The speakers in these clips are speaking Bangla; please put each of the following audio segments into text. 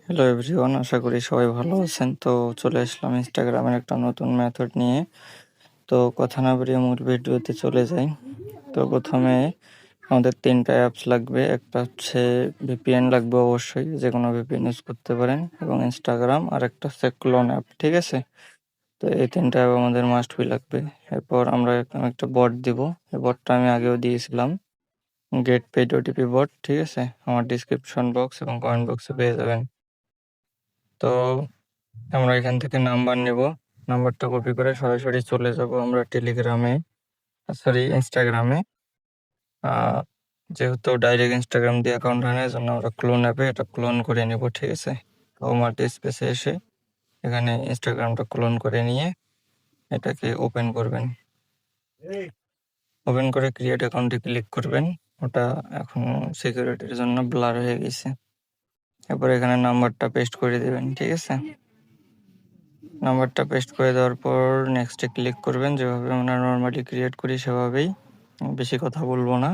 হ্যালো এভরিওয়ান, আশা করি সবাই ভালো আছেন। তো চলে আসলাম ইনস্টাগ্রামের একটা নতুন মেথড নিয়ে। তো কথা না বাড়িয়ে মূল ভিডিওতে চলে যাই। তো প্রথমে আমাদের 3টা অ্যাপস লাগবে। একটা হচ্ছে ভিপিএন লাগবে, অবশ্যই যে কোনো ভিপিএন ইউজ করতে পারেন, এবং ইনস্টাগ্রাম, আর একটা হচ্ছে ক্লোন অ্যাপ। ঠিক আছে, তো এই 3টা অ্যাপ আমাদের মাস্ট বি লাগবে। এরপর আমরা একটা বট দিব। এই বটটা আমি আগেও দিয়েছিলাম, গেট পেড ওটিপি বট। ঠিক আছে, আমার ডিসক্রিপশন বক্স এবং কমেন্ট বক্সে পেয়ে যাবেন। তো আমরা এখান থেকে নাম্বার নেব। নাম্বারটা কপি করে সরাসরি চলে যাব আমরা টেলিগ্রামে, সরি ইনস্টাগ্রামে। যেহেতু ডাইরেক্ট ইনস্টাগ্রাম দিয়ে অ্যাকাউন্ট হয় না, এই জন্য আমরা ক্লোন অ্যাপে এটা ক্লোন করে নেব। ঠিক আছে, হোমআর্ট স্পেসে এসে এখানে ইনস্টাগ্রামটা ক্লোন করে নিয়ে এটাকে ওপেন করবেন। ওপেন করে ক্রিয়েট অ্যাকাউন্টে ক্লিক করবেন। ওটা এখন সিকিউরিটির জন্য ব্লার হয়ে গেছে। এরপর এখানে নাম্বারটা পেস্ট করে দেবেন। ঠিক আছে, নাম্বারটা পেস্ট করে দেওয়ার পর নেক্সটে ক্লিক করবেন। যেভাবে আমরা নর্মালি ক্রিয়েট করি সেভাবেই, বেশি কথা বলবো না।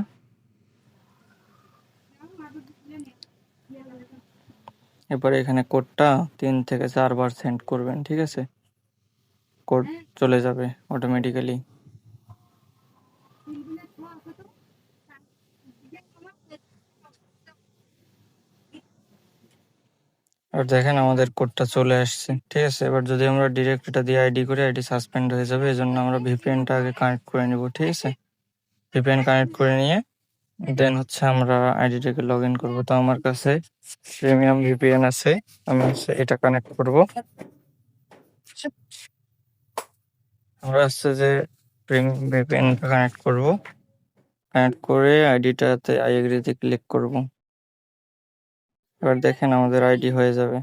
এরপরে এখানে কোডটা 3 থেকে 4 বার সেন্ড করবেন। ঠিক আছে, কোড চলে যাবে অটোমেটিক্যালি। আর দেখেন আমাদের কোডটা চলে আসছে। ঠিক আছে, এবার যদি আমরা ডিরেক্ট এটা দিয়ে আইডি করি, আইডি সাসপেন্ড হয়ে যাবে। এই জন্য আমরা ভিপিএনটা আগে কানেক্ট করে নেব। ঠিক আছে, ভিপিএন কানেক্ট করে নিয়ে দেন হচ্ছে আমরা আইডিটাকে লগ ইন করবো। তো আমার কাছে প্রিমিয়াম ভিপিএন আছে, আমি হচ্ছে এটা কানেক্ট করব। আমরা হচ্ছে যে প্রিমিয়াম ভিপিএনটা কানেক্ট করব। কানেক্ট করে আইডিটাতে আই এগ্রিতে ক্লিক করব। এবার দেখেন আমাদের আইডি হয়ে যাবে।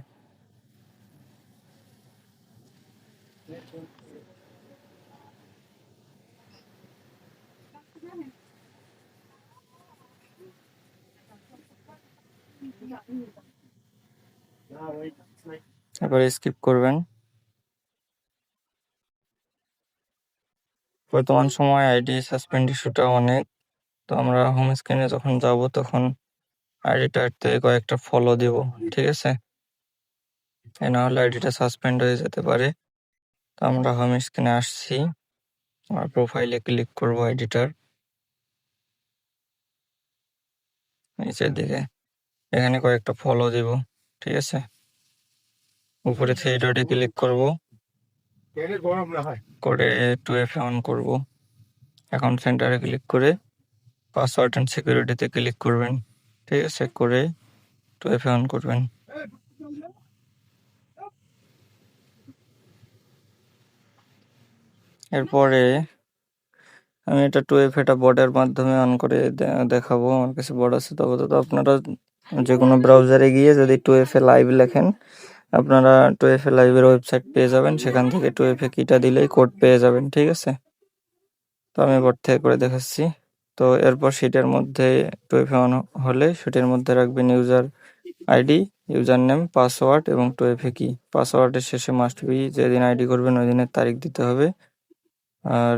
এবার স্কিপ করবেন। বর্তমান সময় আইডি সাসপেন্ড ইস্যুটা অনেক। তো আমরা হোম স্ক্রিনে যখন যাব তখন আইডিটাতে কয়েকটা ফলো দিব। ঠিক আছে, এ না হলে আইডিটা সাসপেন্ড হয়ে যেতে পারে। তো আমরা হোম স্ক্রিনে আসছি, আমার প্রোফাইলে ক্লিক করব আইডিটার নিচের দিকে। এখানে কয়েকটা ফলো দিব। ঠিক আছে, উপরে থ্রি ডটে ক্লিক করব, করে 2FA অন করব। অ্যাকাউন্ট সেন্টারে ক্লিক করে পাসওয়ার্ড অ্যান্ড সিকিউরিটিতে ক্লিক করবেন। ঠিক আছে, করে 2FA অন করবেন। এরপরে আমি এটা 2FAটা বটের মাধ্যমে অন করে দেখাবো। আমার কাছে বট আছে। তবে তো আপনারা যে কোনো ব্রাউজারে গিয়ে যদি 2FA লাইভ লেখেন, আপনারা 2FA লাইভের ওয়েবসাইট পেয়ে যাবেন। সেখান থেকে 2FA কিটা দিলেই কোড পেয়ে যাবেন। ঠিক আছে, তো আমি বট থেকে করে দেখাচ্ছি। তো এরপর সেটার মধ্যে 2FA অন হলে সেটার মধ্যে রাখবেন user ID, user name, password এবং 2FA কি। পাসওয়ার্ডের শেষে মাস্ট বি যেদিন আইডি করবেন ওই দিনের তারিখ দিতে হবে। আর